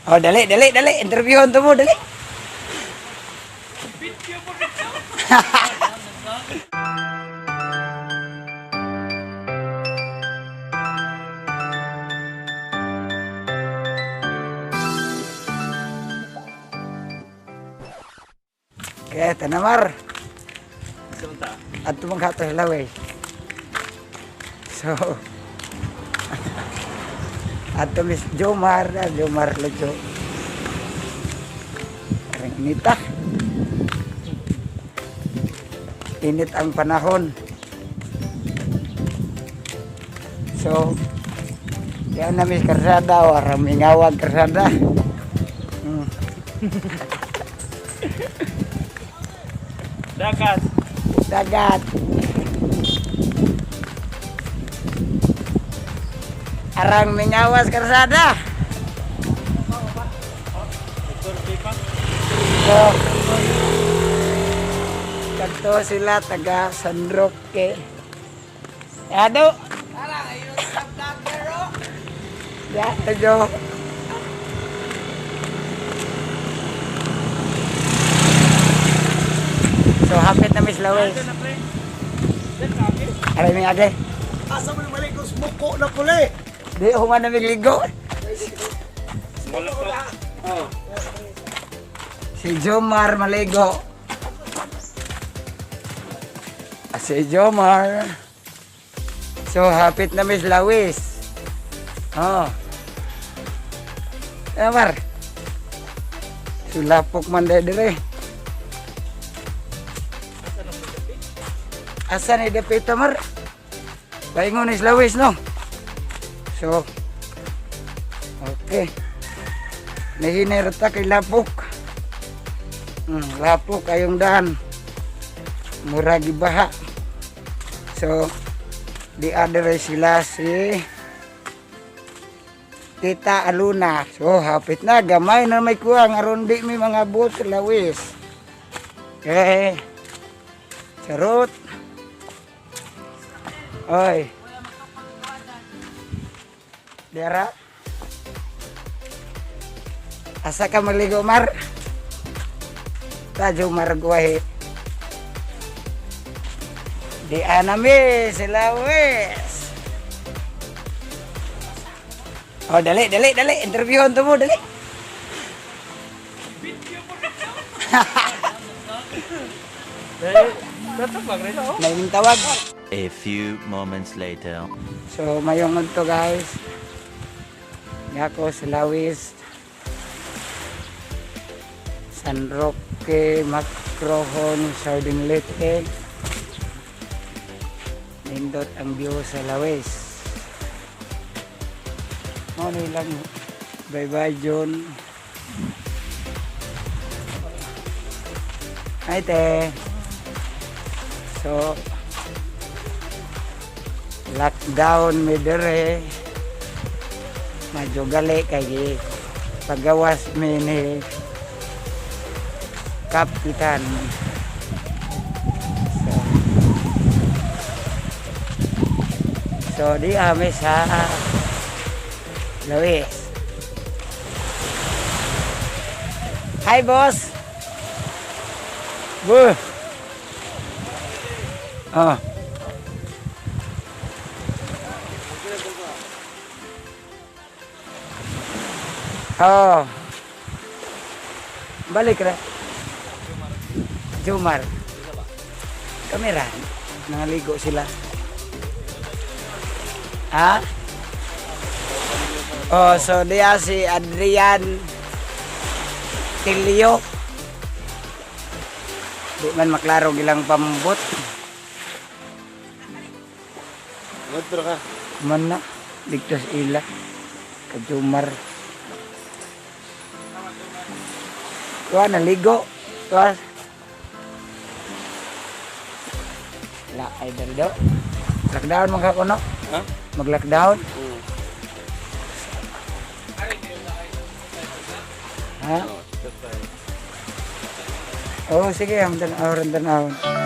Oh, dali, dali, dali. Interviewon to mo, dali. Kaya, tanamar. At tumanghato sa laway. So, ato Miss Jomar Lucho. Parang inita. Init ang panahon. So, yan na Miss Karsada, warang mingawag Karsada. Dagat. Dagat. Arang mingawas Karsada. So, kanto sila taga San Roque. Ado. Ya, ayo. So, hapit na Miss Lawes. Aray may age. Asa mo naman ko sumuko na puli. Di, human na magligo. Oh. Si Jomar maligo. Si Jomar. So, hapit na Miss Lawes. Oh. Jomar. Sulapok man dire. Asa ni Depito Mar? Paingon is Lawes, no? So, okay. Nahinirta kay Lapok. Lapok kayong daan. Muragi baha. So, di adere sila si Tita Aluna. So, hapit na. Gamay na may kuwang. Aron di may mga boat sa Lawes. Okay. Charot. Oy. Dera. Asa ka maligo Mar? Tajo maragwahe. Di anami sila wes. Oh, dali, dali, dali. Interviewon to mo, dali. May tawag. A few moments later. So, mayong to guys. Yako sa Lawes. San Roque, Macrohon, Sarding Lake. Nindot ang view sa Lawes. Ano lang. Bye-bye, John. Hi, te. So, lockdown mi dire. Medyo gali kay pagawas mi ni Kapitan. So di kami sa Lawes. Hi boss. Bu. Ah. Oh. Balik na. Jomar. Kamera. Nangaligo sila. Ha? Oh, so dia si Adrian Tilio. Di man maklaro gilang pambot. Nagtro ka. Man na. Ligtas ila. Kajumar. Tuwa, naligo. Tuwa. La, ay dalido. Lockdown mga kuno. Ha? Mag-lockdown. Ha? Oh, sige. Ang tanawin.